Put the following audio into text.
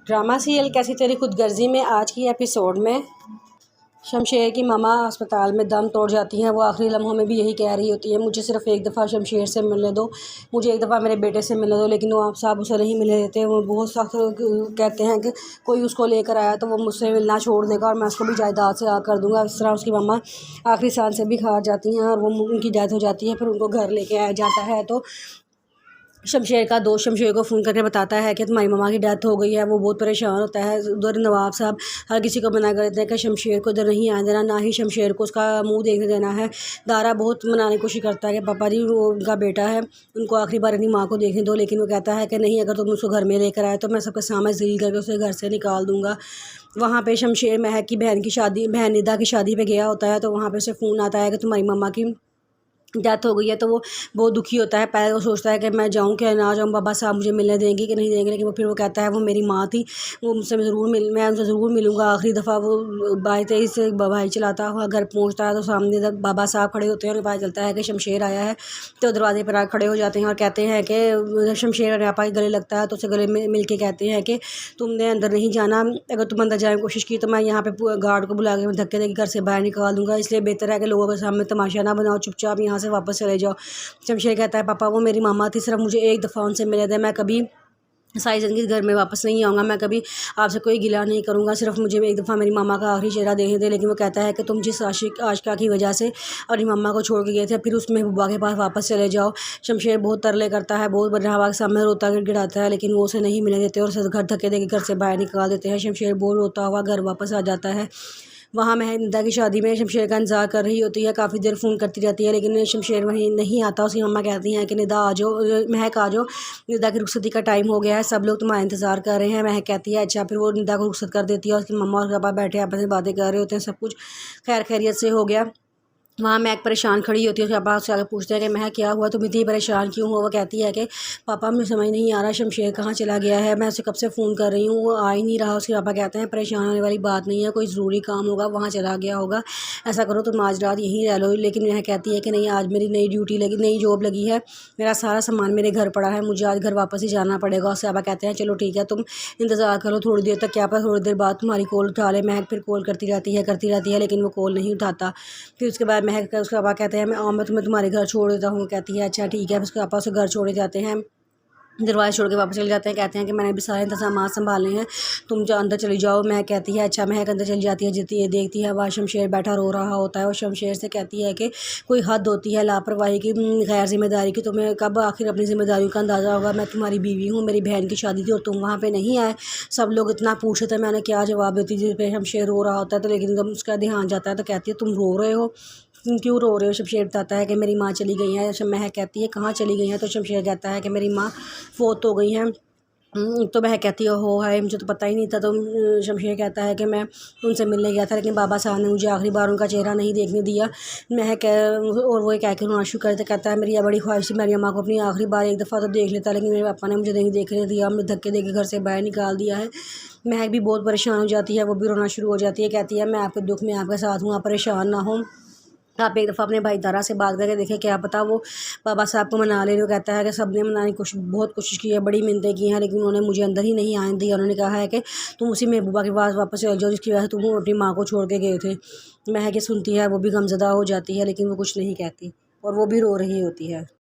Drama serial कैसी तेरी खुद गर्जी में आज की एपिसोड में शमशेर की मामा अस्पताल में दम तोड़ जाती हैं। वो आखिरी लम्हों में भी यही कह रही होती है, मुझे सिर्फ एक दफ़ा शमशेर से मिलने दो, मुझे एक दफ़ा मेरे बेटे से मिलने दो। लेकिन वो आप साहब उसे नहीं मिलने देते। वो बहुत सख्त कहते हैं कि कोई उसको लेकर आया तो वो मुझसे मिलना छोड़ देगा और मैं उसको भी जायदाद से आ कर दूँगा। इस तरह उसकी मामा आखिरी सांस से भी हार जाती हैं और वो उनकी डेथ हो जाती है। फिर उनको घर लेके आया जाता है तो शमशेर का दोस्त शमशेर को फ़ोन करके बताता है कि तुम्हारी मम्मा की डेथ हो गई है। वो बहुत परेशान होता है। उधर नवाब साहब हर किसी को मना कर देते हैं कि शमशेर को इधर नहीं आने देना, ना ही शमशेर को उसका मुंह देखने देना है। दारा बहुत मनाने की कोशिश करता है कि पापा जी वो उनका बेटा है, उनको आखिरी बार अपनी माँ को देखने दो। लेकिन वो कहता है कि नहीं, अगर तुम उसको घर में लेकर आए तो मैं सबके सामने ज़लील करके उसे घर से निकाल दूँगा। वहाँ पे शमशेर महक की बहन निदा की शादी पे गया होता है तो वहाँ पे उसे फ़ोन आता है कि तुम्हारी मम्मा की डेथ हो गई है। तो वो बहुत दुखी होता है। पहले वो सोचता है कि मैं जाऊँ कि ना जाऊँ, बाबा साहब मुझे मिलने देंगे कि नहीं देंगे। लेकिन फिर वो कहता है वो मेरी माँ थी, वो मुझसे मैं उनसे ज़रूर मिलूँगा। आखिरी दफ़ा वो बाई तेईस से बाइक चलाता हुआ घर पहुँचता है तो सामने बाबा साहब खड़े होते हैं और पता चलता है कि शमशेर आया है। तो दरवाजे पर आकर खड़े हो जाते हैं और कहते हैं कि शमशेर आपा के गले लगता है तो उसे गले में मिल के कहते हैं कि तुमने अंदर नहीं जाना, अगर तुम अंदर जाने की कोशिश की तो मैं यहाँ पे गार्ड को बुला के धक्के देके घर से बाहर निकाल दूँगा। इसलिए बेहतर है कि लोगों के सामने तमाशा ना बनाओ, चुपचाप यहाँ से वापस चले जाओ। शमशेर कहता है पापा वो मेरी मामा थी, सिर्फ मुझे एक दफ़ा उनसे मिले थे, मैं कभी सारी ज़िंदगी घर में वापस नहीं आऊँगा, मैं कभी आपसे कोई गिला नहीं करूँगा, सिर्फ मुझे एक दफ़ा मेरी मामा का आखिरी चेहरा देखने दे। लेकिन वो कहता है कि तुम जिस आशिका की वजह से अपनी मामा को छोड़ के गए थे फिर उस महबूबा के पास वापस चले जाओ। शमशेर बहुत तरले करता है, बहुत बदनावा के सामने रोता गिड़गिड़ाता है, लेकिन वो उसे नहीं मिलने देते और उसे घर धक्के देकर घर से बाहर निकाल देते हैं। शमशेर बहुत रोता हुआ घर वापस आ जाता है। वहाँ महक निदा की शादी में शमशेर का इंतज़ार कर रही होती है, काफ़ी देर फ़ोन करती रहती है लेकिन शमशेर वहीं नहीं आता। उसकी मम्मा कहती हैं कि निदा आ जाओ, महक आ जाओ, निदा की रुखसती का टाइम हो गया है, सब लोग तुम्हारा इंतज़ार कर रहे हैं। महक कहती है अच्छा। फिर वो निदा को रुखसत कर देती है। उसकी मम्मा और पापा बैठे आपस में बातें कर रहे होते हैं, सब कुछ खैर खैरियत से हो गया। वहाँ महक परेशान खड़ी होती है। उसके पापा उससे आगे पूछते हैं कि महक क्या हुआ, तुम इतनी परेशान क्यों हो। वो कहती है कि पापा मुझे समझ नहीं आ रहा शमशेर कहाँ चला गया है, मैं उसे कब से फ़ोन कर रही हूँ, वो आ ही नहीं रहा। उसके पापा कहते हैं परेशान होने वाली बात नहीं है, कोई ज़रूरी काम होगा वहाँ चला गया होगा, ऐसा करो तुम आज रात यहीं रह लो। लेकिन महक कहती है कि नहीं, आज मेरी नई ड्यूटी लगी, नई जॉब लगी है, मेरा सारा सामान मेरे घर पड़ा है, मुझे आज घर वापस ही जाना पड़ेगा। उसके पापा कहते हैं चलो ठीक है, तुम इंतज़ार करो थोड़ी देर तक, क्या पता थोड़ी देर बाद तुम्हारी कॉल उठा ले। महक फिर कॉल करती रहती है लेकिन वो कॉल नहीं उठाता। फिर उसके बाद महक उसके पापा कहते हैं मैं तुम्हें तुम्हारे घर छोड़ देता हूँ। कहती है अच्छा ठीक है। उसके पापा उसे घर छोड़े जाते हैं, दरवाज़ा छोड़ के वापस चले जाते हैं। कहते हैं कि मैंने भी सारे इंतजाम संभाले हैं, तुम जो अंदर चली जाओ। मैं कहती है अच्छा। महक अंदर चली जाती है, जीती है देखती है वहाँ शमशेर बैठा रो रहा होता है और शमशेर से कहती है कि कोई हद होती है लापरवाही की, गैर जिम्मेदारी की, तुम्हें कब आखिर अपनी जिम्मेदारियों का अंदाज़ा होगा। मैं तुम्हारी बीवी हूँ, मेरी बहन की शादी थी और तुम वहाँ पर नहीं आए, सब लोग इतना पूछे थे, मैंने क्या जवाब देती। जिस पर शमशेर रो रहा होता है तो लेकिन जब उसका ध्यान जाता है तो कहती है तुम रो रहे हो, तुम क्यों रो रहे हो। शमशेर बताता है कि मेरी माँ चली गई है। महक कहती है कहाँ चली गई है, तो शमशेर कहता है कि मेरी माँ फोत हो गई हैं। तो महक कहती है हो हाय, मुझे तो पता ही नहीं था। तो शमशेर कहता है कि मैं उनसे मिलने गया था लेकिन बाबा साहब ने मुझे आखिरी बार उनका चेहरा नहीं देखने दिया। और वो कह के रोना शुरू करते कहता है मेरी यह बड़ी ख्वाहिश थी, मेरी अम्मा को अपनी आखिरी बार एक दफ़ा तो देख लेता, लेकिन मेरे पापा ने मुझे नहीं देखने दिया, मुझे धक्के देके घर से बाहर निकाल दिया है। महक भी बहुत परेशान हो जाती है, वो भी रोना शुरू हो जाती है। कहती है मैं आपके दुख में आपके साथ हूँ, आप परेशान ना हो, आप एक दफ़ा अपने भाई दारा से बात करके देखें, क्या पता वो बाबा साहब को मना ले। वो कहता है कि सब ने मनाने की बहुत कोशिश की है, बड़ी मिन्नतें की हैं, लेकिन उन्होंने मुझे अंदर ही नहीं आने दिया। उन्होंने कहा है कि तुम उसी महबूबा के पास वापस चले जाओ जिसकी वजह से तुम अपनी माँ को छोड़ के गए थे। महक सुनती है, वो भी गमज़दा हो जाती है लेकिन वो कुछ नहीं कहती और वो भी रो रही होती है।